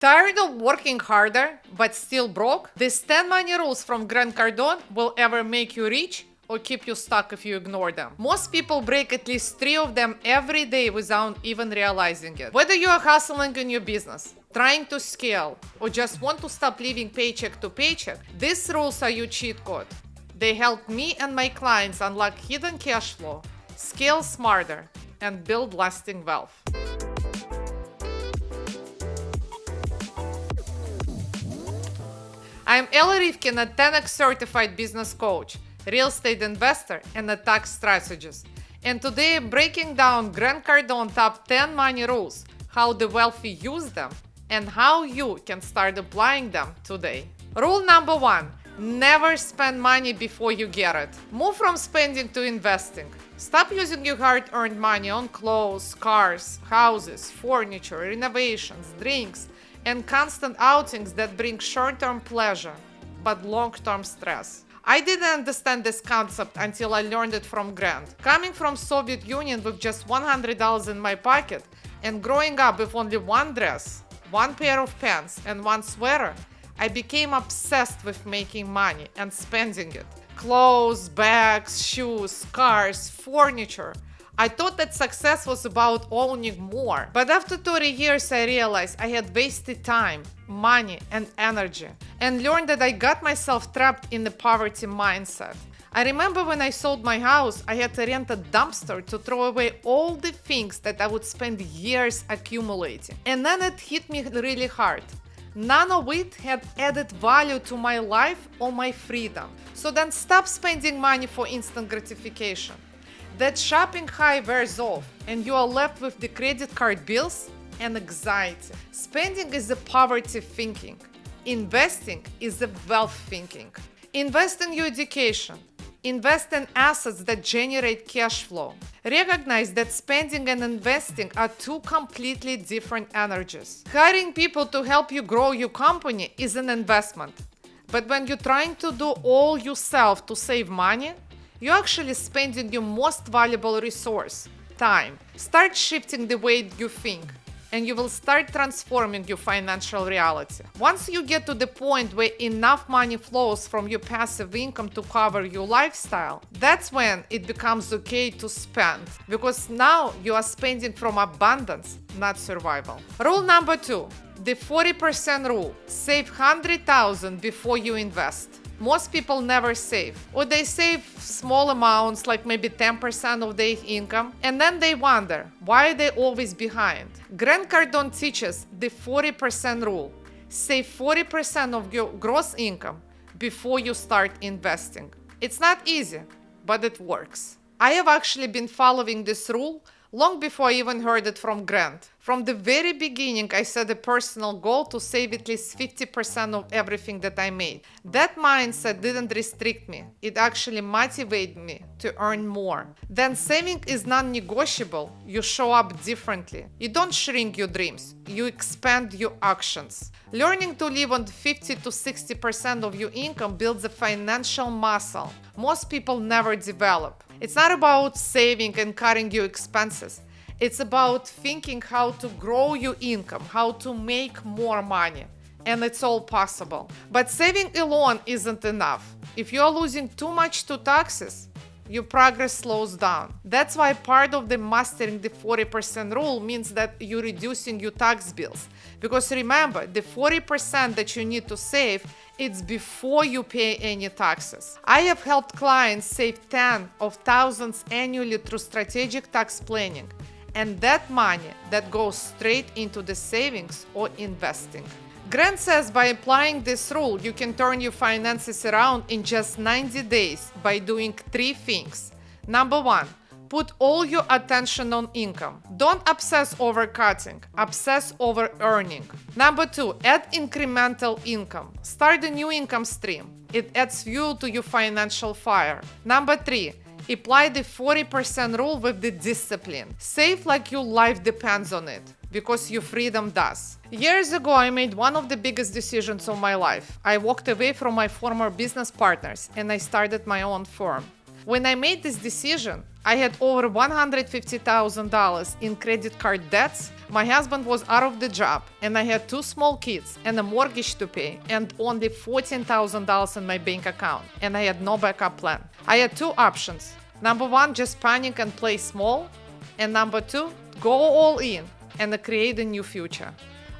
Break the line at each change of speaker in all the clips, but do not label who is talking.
Tired of working harder but still broke? These 10 money rules from Grant Cardone will ever make you rich or keep you stuck if you ignore them. Most people break at least 3 of them every day without even realizing it. Whether you are hustling in your business, trying to scale, or just want to stop living paycheck to paycheck, these rules are your cheat code. They help me and my clients unlock hidden cash flow, scale smarter, and build lasting wealth. I'm Rivkin, a 10x certified business coach, real estate investor, and a tax strategist. And today I'm breaking down Grant Cardone top 10 money rules, how the wealthy use them, and how you can start applying them today. Rule number 1, never spend money before you get it. Move from spending to investing. Stop using your hard-earned money on clothes, cars, houses, furniture, renovations, drinks, and constant outings that bring short-term pleasure, but long-term stress. I didn't understand this concept until I learned it from Grant. Coming from Soviet Union with just $100 in my pocket and growing up with only one dress, one pair of pants, and one sweater, I became obsessed with making money and spending it. Clothes, bags, shoes, cars, furniture. I thought that success was about owning more. But after 30 years, I realized I had wasted time, money, and energy, and learned that I got myself trapped in the poverty mindset. I remember when I sold my house, I had to rent a dumpster to throw away all the things that I would spend years accumulating. And then it hit me really hard. None of it had added value to my life or my freedom. So then stop spending money for instant gratification. That shopping high wears off and you are left with the credit card bills and anxiety. Spending is the poverty thinking. Investing is the wealth thinking. Invest in your education. Invest in assets that generate cash flow. Recognize that spending and investing are two completely different energies. Hiring people to help you grow your company is an investment. But when you're trying to do all yourself to save money, you're actually spending your most valuable resource, time. Start shifting the way you think, and you will start transforming your financial reality. Once you get to the point where enough money flows from your passive income to cover your lifestyle, that's when it becomes okay to spend, because now you are spending from abundance, not survival. Rule number 2, the 40% rule. Save $100,000 before you invest. Most people never save, or they save small amounts, like maybe 10% of their income, and then they wonder why they're always behind. Grant Cardone teaches the 40% rule. Save 40% of your gross income before you start investing. It's not easy, but it works. I have actually been following this rule long before I even heard it from Grant. From the very beginning, I set a personal goal to save at least 50% of everything that I made. That mindset didn't restrict me. It actually motivated me to earn more. Then saving is non-negotiable. You show up differently. You don't shrink your dreams. You expand your actions. Learning to live on 50 to 60% of your income builds a financial muscle most people never develop. It's not about saving and cutting your expenses. It's about thinking how to grow your income, how to make more money. And it's all possible. But saving alone isn't enough. If you're losing too much to taxes, your progress slows down. That's why part of the mastering the 40% rule means that you're reducing your tax bills. Because remember, the 40% that you need to save, it's before you pay any taxes. I have helped clients save tens of thousands annually through strategic tax planning. And that money that goes straight into the savings or investing. Grant says by applying this rule, you can turn your finances around in just 90 days by doing 3 things. Number 1, put all your attention on income. Don't obsess over cutting, obsess over earning. Number 2, add incremental income. Start a new income stream. It adds fuel to your financial fire. Number 3, apply the 40% rule with the discipline. Save like your life depends on it, because your freedom does. Years ago, I made one of the biggest decisions of my life. I walked away from my former business partners and I started my own firm. When I made this decision, I had over $150,000 in credit card debts. My husband was out of the job, and I had 2 small kids and a mortgage to pay, and only $14,000 in my bank account, and I had no backup plan. I had 2 options. Number 1, just panic and play small, and number 2, go all in and create a new future.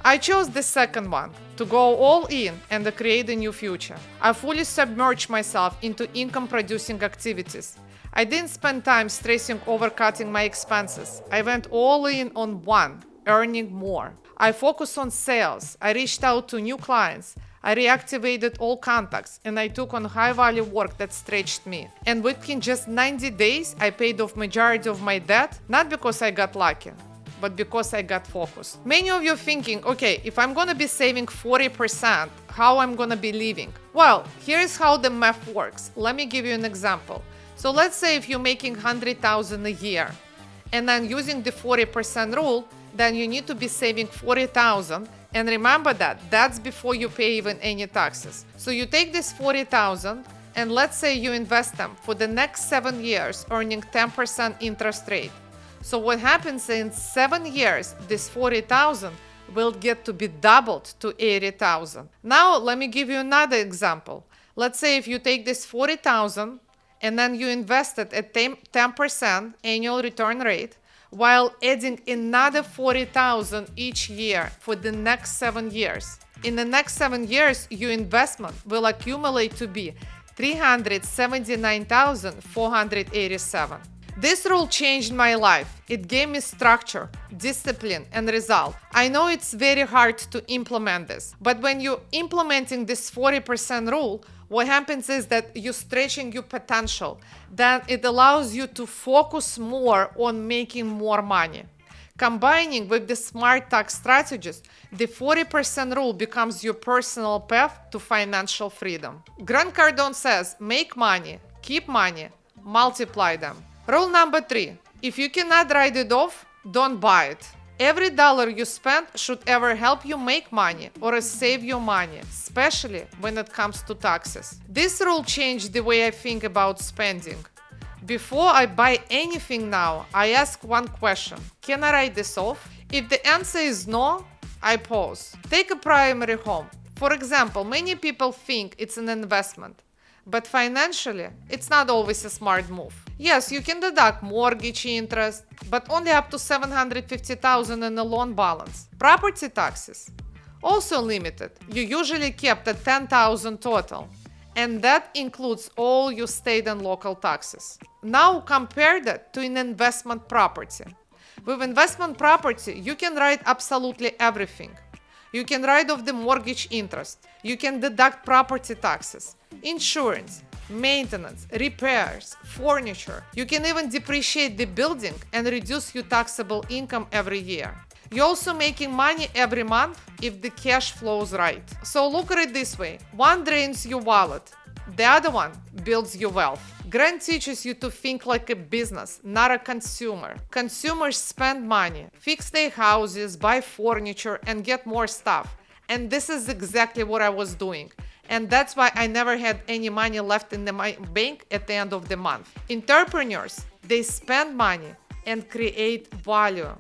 I chose the second one, to go all in and create a new future. I fully submerged myself into income-producing activities. I didn't spend time stressing over cutting my expenses. I went all in on one, earning more. I focused on sales. I reached out to new clients. I reactivated all contacts, and I took on high-value work that stretched me. And within just 90 days, I paid off majority of my debt, not because I got lucky, but because I got focused. Many of you are thinking, okay, if I'm gonna be saving 40%, how I'm gonna be living? Well, here's how the math works. Let me give you an example. So let's say if you're making $100,000 a year, and then using the 40% rule, then you need to be saving $40,000. And remember that's before you pay even any taxes. So you take this $40,000, and let's say you invest them for the next 7 years, earning 10% interest rate. So what happens in 7 years, this 40,000 will get to be doubled to 80,000. Now let me give you another example. Let's say if you take this 40,000 and then you invest it at 10% annual return rate, while adding another 40,000 each year for the next 7 years. In the next 7 years, your investment will accumulate to be $379,487. This rule changed my life. It gave me structure, discipline, and result. I know it's very hard to implement this, but when you're implementing this 40% rule, what happens is that you're stretching your potential. Then it allows you to focus more on making more money. Combining with the smart tax strategies, the 40% rule becomes your personal path to financial freedom. Grant Cardone says, make money, keep money, multiply them. Rule number 3, if you cannot write it off, don't buy it. Every dollar you spend should either help you make money or save you money, especially when it comes to taxes. This rule changed the way I think about spending. Before I buy anything now, I ask one question: can I write this off? If the answer is no, I pause. Take a primary home. For example, many people think it's an investment, but financially, it's not always a smart move. Yes, you can deduct mortgage interest, but only up to $750,000 in a loan balance. Property taxes, also limited. You usually kept at $10,000 total, and that includes all your state and local taxes. Now compare that to an investment property. With investment property, you can write absolutely everything. You can write off the mortgage interest. You can deduct property taxes, insurance, maintenance, repairs, furniture. You can even depreciate the building and reduce your taxable income every year. You're also making money every month if the cash flows right. So look at it this way. One drains your wallet. The other one builds your wealth. Grant teaches you to think like a business, not a consumer. Consumers spend money, fix their houses, buy furniture, and get more stuff. And this is exactly what I was doing. And that's why I never had any money left in my bank at the end of the month. Entrepreneurs, they spend money and create value,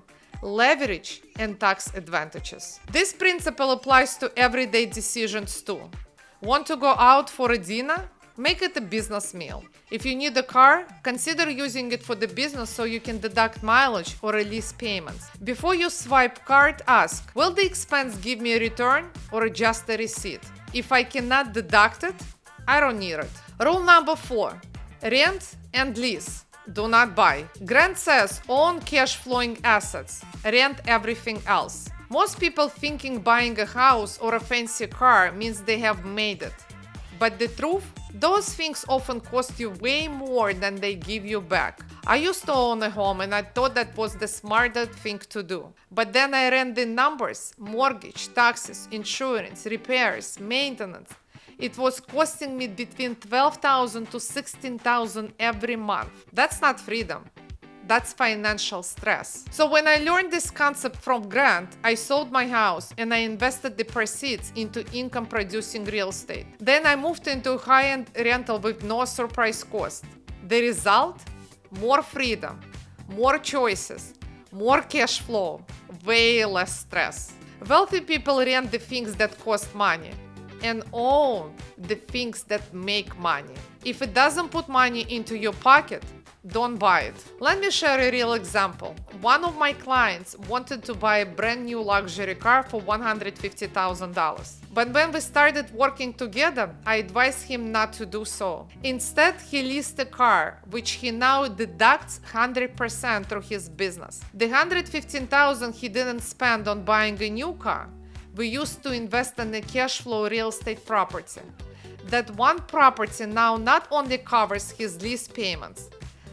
leverage, and tax advantages. This principle applies to everyday decisions too. Want to go out for a dinner? Make it a business meal. If you need a car, consider using it for the business so you can deduct mileage or release payments. Before you swipe card, ask, will the expense give me a return or just a receipt? If I cannot deduct it, I don't need it. Rule number 4, rent and lease. Do not buy. Grant says own cash flowing assets, rent everything else. Most people thinking buying a house or a fancy car means they have made it. But the truth, those things often cost you way more than they give you back. I used to own a home and I thought that was the smartest thing to do. But then I ran the numbers: mortgage, taxes, insurance, repairs, maintenance. It was costing me between $12,000 to $16,000 every month. That's not freedom. That's financial stress. So when I learned this concept from Grant, I sold my house and I invested the proceeds into income-producing real estate. Then I moved into a high-end rental with no surprise cost. The result? More freedom, more choices, more cash flow, way less stress. Wealthy people rent the things that cost money and own the things that make money. If it doesn't put money into your pocket, don't buy it. Let me share a real example. One of my clients wanted to buy a brand new luxury car for $150,000. But when we started working together, I advised him not to do so. Instead, he leased a car, which he now deducts 100% through his business. The $115,000 he didn't spend on buying a new car, we used to invest in a cash flow real estate property. That one property now not only covers his lease payments,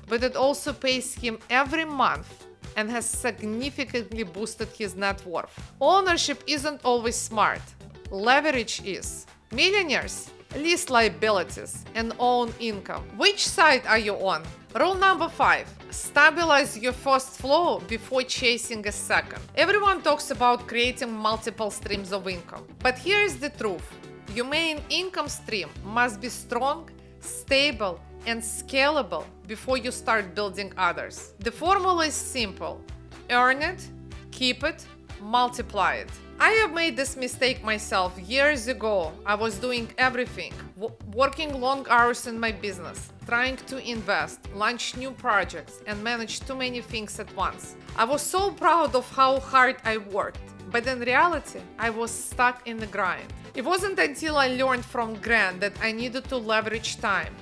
but it also pays him every month and has significantly boosted his net worth. Ownership isn't always smart. Leverage is. Millionaires lease liabilities and own income. Which side are you on? Rule number 5. Stabilize your first flow before chasing a second. Everyone talks about creating multiple streams of income. But here is the truth. Your main income stream must be strong, stable, and scalable before you start building others. The formula is simple. Earn it, keep it, multiply it. I have made this mistake myself years ago. I was doing everything, working long hours in my business, trying to invest, launch new projects, and manage too many things at once. I was so proud of how hard I worked, but in reality, I was stuck in the grind. It wasn't until I learned from Grant that I needed to leverage time,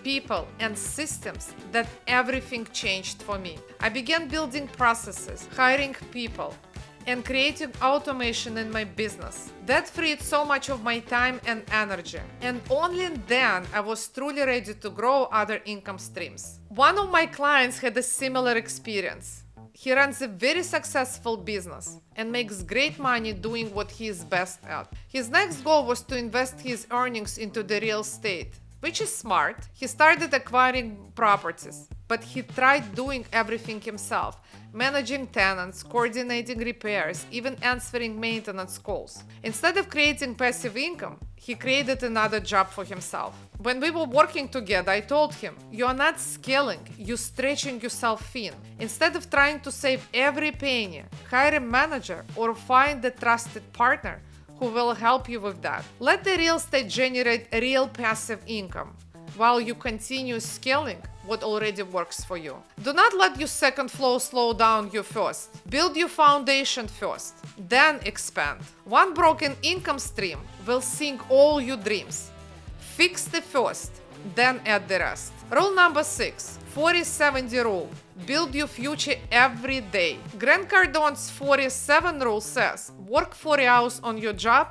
people, and systems that everything changed for me. I began building processes, hiring people, and creating automation in my business. That freed so much of my time and energy. And only then I was truly ready to grow other income streams. One of my clients had a similar experience. He runs a very successful business and makes great money doing what he is best at. His next goal was to invest his earnings into the real estate, which is smart. He started acquiring properties, but he tried doing everything himself, managing tenants, coordinating repairs, even answering maintenance calls. Instead of creating passive income, he created another job for himself. When we were working together, I told him, "You are not scaling, you're stretching yourself thin. Instead of trying to save every penny, hire a manager or find a trusted partner who will help you with that. Let the real estate generate real passive income while you continue scaling what already works for you." Do not let your second flow slow down your first. Build your foundation first, then expand. One broken income stream will sink all your dreams. Fix the first, then add the rest. Rule number 6, 40-70 rule. Build your future every day. Grant Cardone's 47 rule says, work 40 hours on your job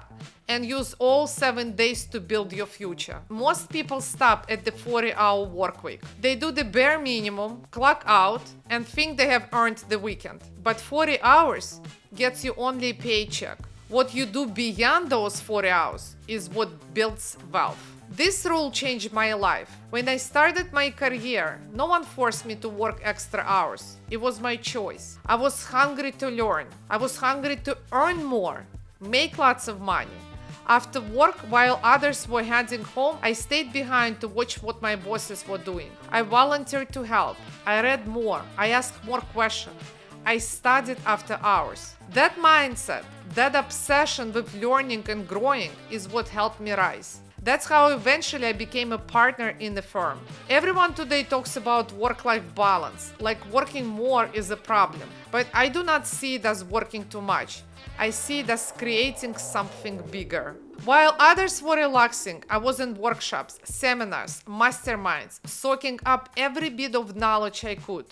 and use all 7 days to build your future. Most people stop at the 40-hour work week. They do the bare minimum, clock out, and think they have earned the weekend. But 40 hours gets you only a paycheck. What you do beyond those 40 hours is what builds wealth. This rule changed my life. When I started my career, no one forced me to work extra hours. It was my choice. I was hungry to learn. I was hungry to earn more, make lots of money. After work, while others were heading home, I stayed behind to watch what my bosses were doing. I volunteered to help. I read more. I asked more questions. I studied after hours. That mindset, that obsession with learning and growing is what helped me rise. That's how eventually I became a partner in the firm. Everyone today talks about work-life balance, like working more is a problem. But I do not see it as working too much. I see it as creating something bigger. While others were relaxing, I was in workshops, seminars, masterminds, soaking up every bit of knowledge I could.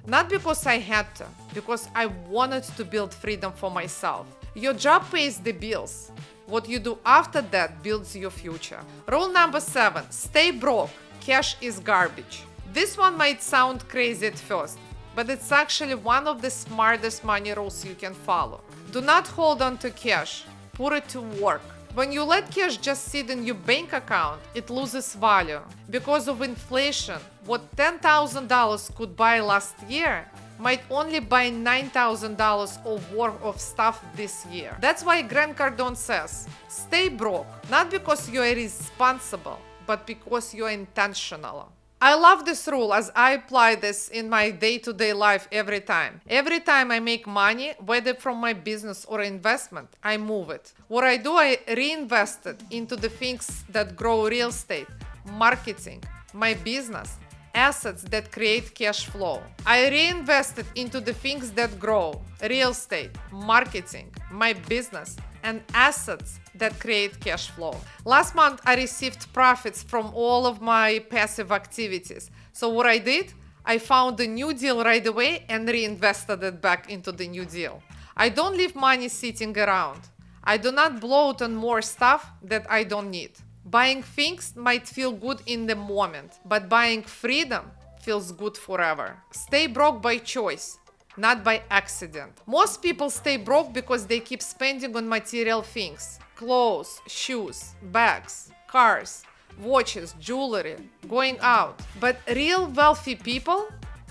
Not because I had to, because I wanted to build freedom for myself. Your job pays the bills. What you do after that builds your future. Rule number 7, stay broke. Cash is garbage. This one might sound crazy at first, but it's actually one of the smartest money rules you can follow. Do not hold on to cash. Put it to work. When you let cash just sit in your bank account, it loses value. Because of inflation, what $10,000 could buy last year might only buy $9,000 worth of stuff this year. That's why Grant Cardone says, stay broke, not because you're irresponsible, but because you're intentional. I love this rule as I apply this in my day-to-day life every time. Every time I make money, whether from my business or investment, I move it. What I do, I reinvest it into the things that grow real estate, marketing, my business, assets that create cash flow. I reinvest it into the things that grow, real estate, marketing, my business, and assets that create cash flow. Last month, I received profits from all of my passive activities. So what I did, I found a new deal right away and reinvested it back into the new deal. I don't leave money sitting around. I do not blow it on more stuff that I don't need. Buying things might feel good in the moment, but buying freedom feels good forever. Stay broke by choice, not by accident. Most people stay broke because they keep spending on material things: clothes, shoes, bags, cars, watches, jewelry, going out. But real wealthy people,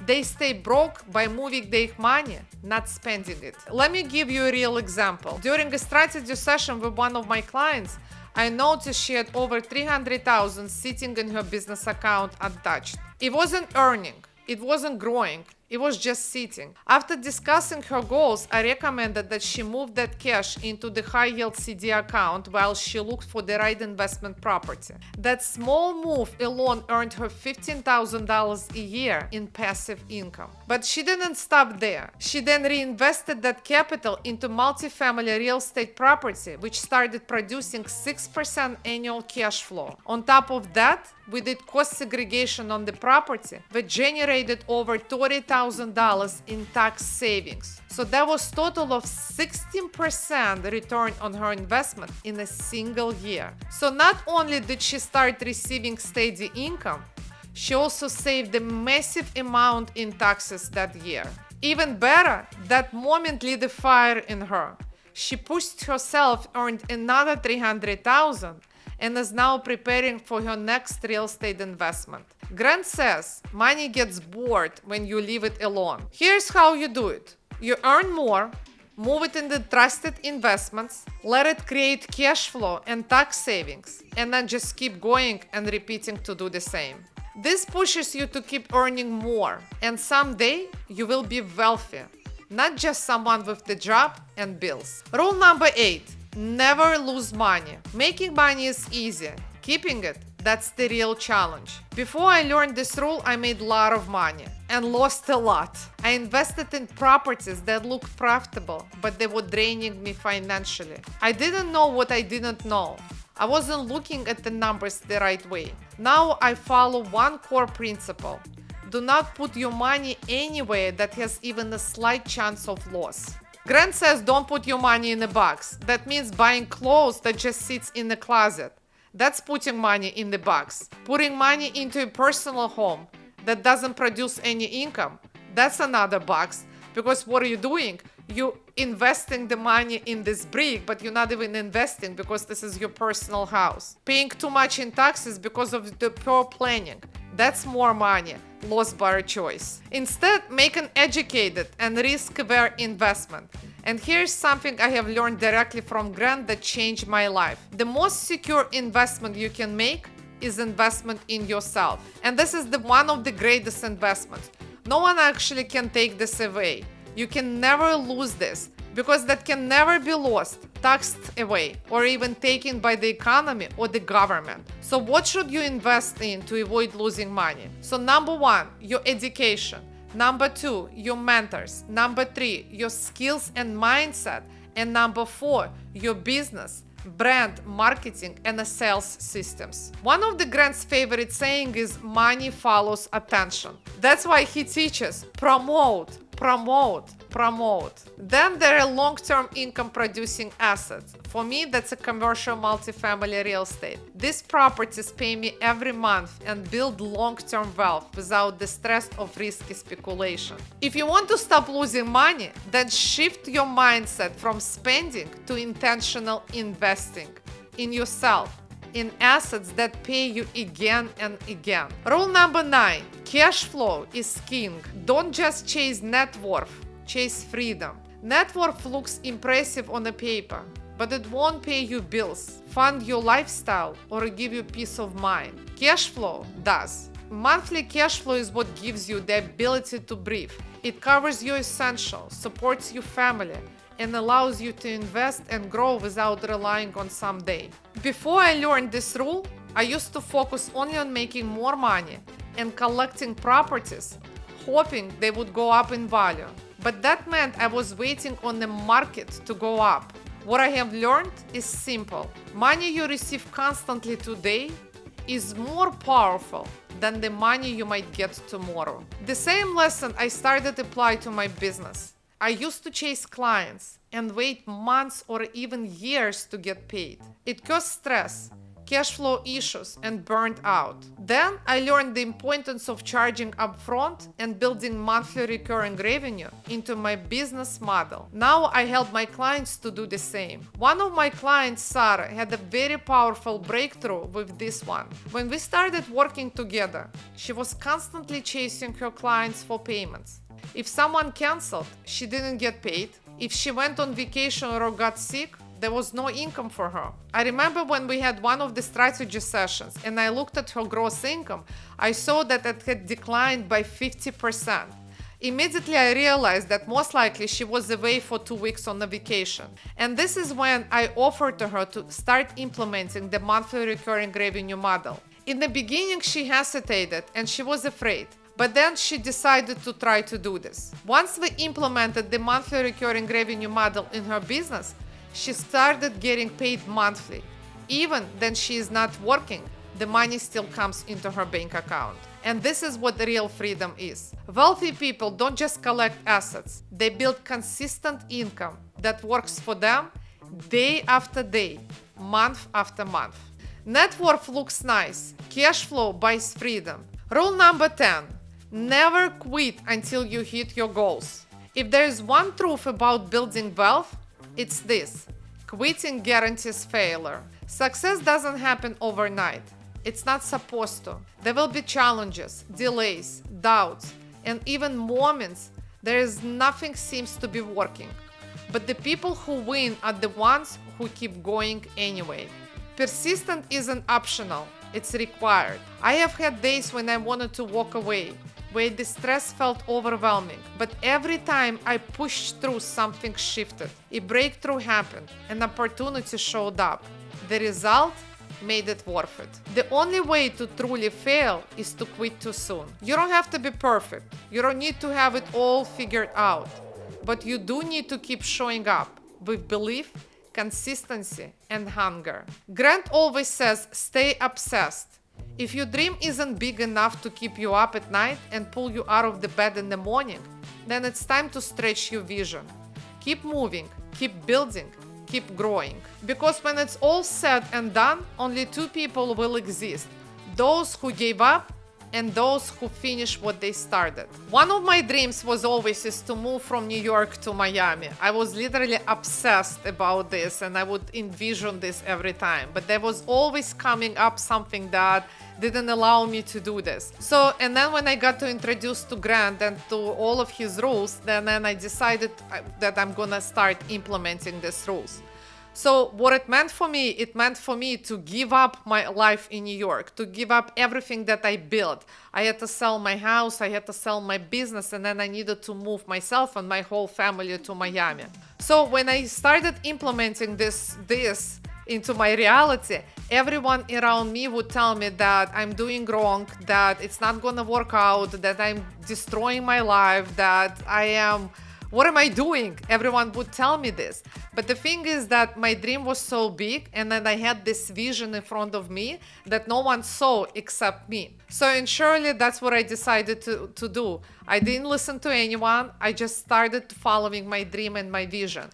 they stay broke by moving their money, not spending it. Let me give you a real example. During a strategy session with one of my clients, I noticed she had over 300,000 sitting in her business account untouched. It wasn't earning, it wasn't growing, it was just sitting. After discussing her goals, I recommended that she move that cash into the high-yield CD account while she looked for the right investment property. That small move alone earned her $15,000 a year in passive income. But she didn't stop there. She then reinvested that capital into multifamily real estate property, which started producing 6% annual cash flow. On top of that, we did cost segregation on the property, which generated over $30,000 in tax savings. So that was total of 16% return on her investment in a single year. So not only did she start receiving steady income, she also saved a massive amount in taxes that year. Even better, that moment lit a fire in her. She pushed herself, earned another $300,000, and is now preparing for her next real estate investment. Grant says money gets bored when you leave it alone. Here's how you do it. You earn more, move it into trusted investments, let it create cash flow and tax savings, and then just keep going and repeating to do the same. This pushes you to keep earning more, and someday you will be wealthy, not just someone with the job and bills. Rule number 8. Never lose money. Making money is easy. Keeping it, that's the real challenge. Before I learned this rule, I made a lot of money and lost a lot. I invested in properties that looked profitable, but they were draining me financially. I didn't know what I didn't know. I wasn't looking at the numbers the right way. Now I follow one core principle. Do not put your money anywhere that has even a slight chance of loss. Grant says don't put your money in a box. That means buying clothes that just sits in the closet. That's putting money in the box. Putting money into a personal home that doesn't produce any income, that's another box. Because what are you doing? You're investing the money in this brick, but you're not even investing because this is your personal house. Paying too much in taxes because of the poor planning. That's more money lost by a choice. Instead, make an educated and risk-aware investment. And here's something I have learned directly from Grant that changed my life. The most secure investment you can make is investment in yourself. And this is one of the greatest investments. No one actually can take this away. You can never lose this because that can never be lost, taxed away, or even taken by the economy or the government. So what should you invest in to avoid losing money? So number 1, your education. Number 2, your mentors. Number 3, your skills and mindset. And number 4, your business, brand, marketing, and the sales systems. One of the Grant's favorite saying is money follows attention. That's why he teaches promote, promote, promote. Then there are long-term income producing assets. For me, that's a commercial multifamily real estate. These properties pay me every month and build long-term wealth without the stress of risky speculation. If you want to stop losing money, then shift your mindset from spending to intentional investing in yourself, in assets that pay you again and again. Rule number 9, cash flow is king. Don't just chase net worth, chase freedom. Net worth looks impressive on the paper, but it won't pay you bills, fund your lifestyle, or give you peace of mind. Cash flow does. Monthly cash flow is what gives you the ability to breathe. It covers your essentials, supports your family, and allows you to invest and grow without relying on someday. Before I learned this rule, I used to focus only on making more money and collecting properties, hoping they would go up in value. But that meant I was waiting on the market to go up. What I have learned is simple. Money you receive constantly today is more powerful than the money you might get tomorrow. The same lesson I started to apply to my business. I used to chase clients and wait months or even years to get paid. It caused stress, cash flow issues, and burnt out. Then I learned the importance of charging upfront and building monthly recurring revenue into my business model. Now I help my clients to do the same. One of my clients, Sarah, had a very powerful breakthrough with this one. When we started working together, she was constantly chasing her clients for payments. If someone canceled, she didn't get paid. If she went on vacation or got sick, there was no income for her. I remember when we had one of the strategy sessions and I looked at her gross income, I saw that it had declined by 50%. Immediately I realized that most likely she was away for 2 weeks on a vacation. And this is when I offered to her to start implementing the monthly recurring revenue model. In the beginning she hesitated and she was afraid. But then she decided to try to do this. Once we implemented the monthly recurring revenue model in her business, she started getting paid monthly. Even when she is not working, the money still comes into her bank account. And this is what real freedom is. Wealthy people don't just collect assets, they build consistent income that works for them day after day, month after month. Net worth looks nice, cash flow buys freedom. Rule number 10. Never quit until you hit your goals. If there is one truth about building wealth, it's this: quitting guarantees failure. Success doesn't happen overnight. It's not supposed to. There will be challenges, delays, doubts, and even moments nothing seems to be working. But the people who win are the ones who keep going anyway. Persistence isn't optional, it's required. I have had days when I wanted to walk away, where the stress felt overwhelming. But every time I pushed through, something shifted. A breakthrough happened, an opportunity showed up. The result made it worth it. The only way to truly fail is to quit too soon. You don't have to be perfect. You don't need to have it all figured out. But you do need to keep showing up with belief, consistency, and hunger. Grant always says, stay obsessed. If your dream isn't big enough to keep you up at night and pull you out of the bed in the morning, then it's time to stretch your vision. Keep moving, keep building, keep growing. Because when it's all said and done, only two people will exist: those who gave up and those who finish what they started. One of my dreams was always to move from New York to Miami. I was literally obsessed about this and I would envision this every time. But there was always coming up something that didn't allow me to do this. And then when I got to introduce to Grant and to all of his rules, then I decided that I'm gonna start implementing these rules. So what it meant for me to give up my life in New York, to give up everything that I built. I had to sell my house, I had to sell my business, and then I needed to move myself and my whole family to Miami. So when I started implementing this into my reality, everyone around me would tell me that I'm doing wrong, that it's not gonna work out, that I'm destroying my life, that what am I doing? Everyone would tell me this. But the thing is that my dream was so big and then I had this vision in front of me that no one saw except me. So and surely that's what I decided to do. I didn't listen to anyone. I just started following my dream and my vision.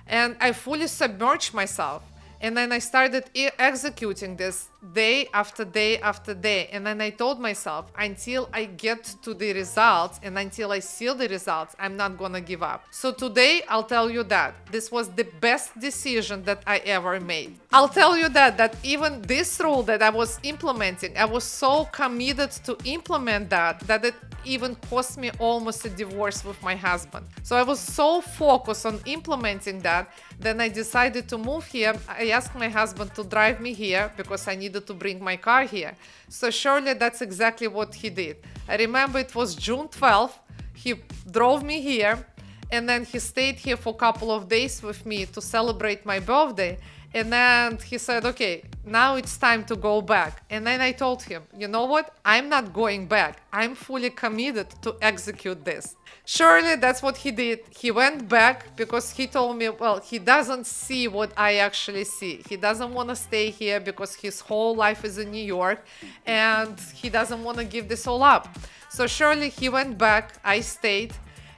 And I fully submerged myself. And then I started executing this day after day after day. And then I told myself, until I get to the results and until I see the results, I'm not gonna give up. So today, I'll tell you that this was the best decision that I ever made. I'll tell you that even this rule that I was implementing, I was so committed to implement that it even cost me almost a divorce with my husband. So I was so focused on implementing that, then I decided to move here. I asked my husband to drive me here because I needed needed to bring my car here. So surely that's exactly what he did. I remember it was June 12th. He drove me here, and then he stayed here for a couple of days with me to celebrate my birthday. And then he said, okay, now it's time to go back. And then I told him, you know what? I'm not going back. I'm fully committed to execute this. Surely that's what he did. He went back because he told me, well, he doesn't see what I actually see. He doesn't want to stay here because his whole life is in New York and he doesn't want to give this all up. So surely he went back. I stayed.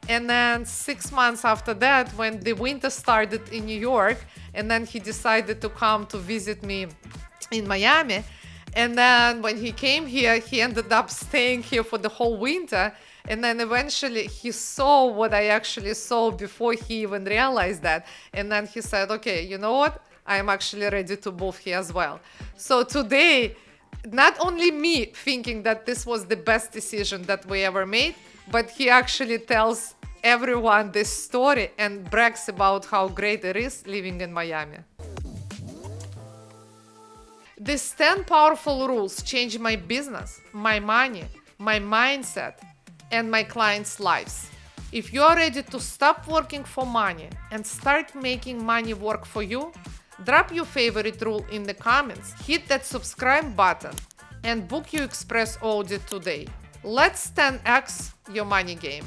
And then 6 months after that, when the winter started in New York, and then he decided to come to visit me in Miami. And then when he came here, he ended up staying here for the whole winter. And then eventually he saw what I actually saw before he even realized that. And then he said, okay, you know what? I'm actually ready to move here as well. So today, not only me thinking that this was the best decision that we ever made, but he actually tells everyone this story and brags about how great it is living in Miami. These 10 powerful rules change my business, my money, my mindset, and my clients' lives. If you are ready to stop working for money and start making money work for you, drop your favorite rule in the comments, hit that subscribe button, and book your express audit today. Let's 10x your money game.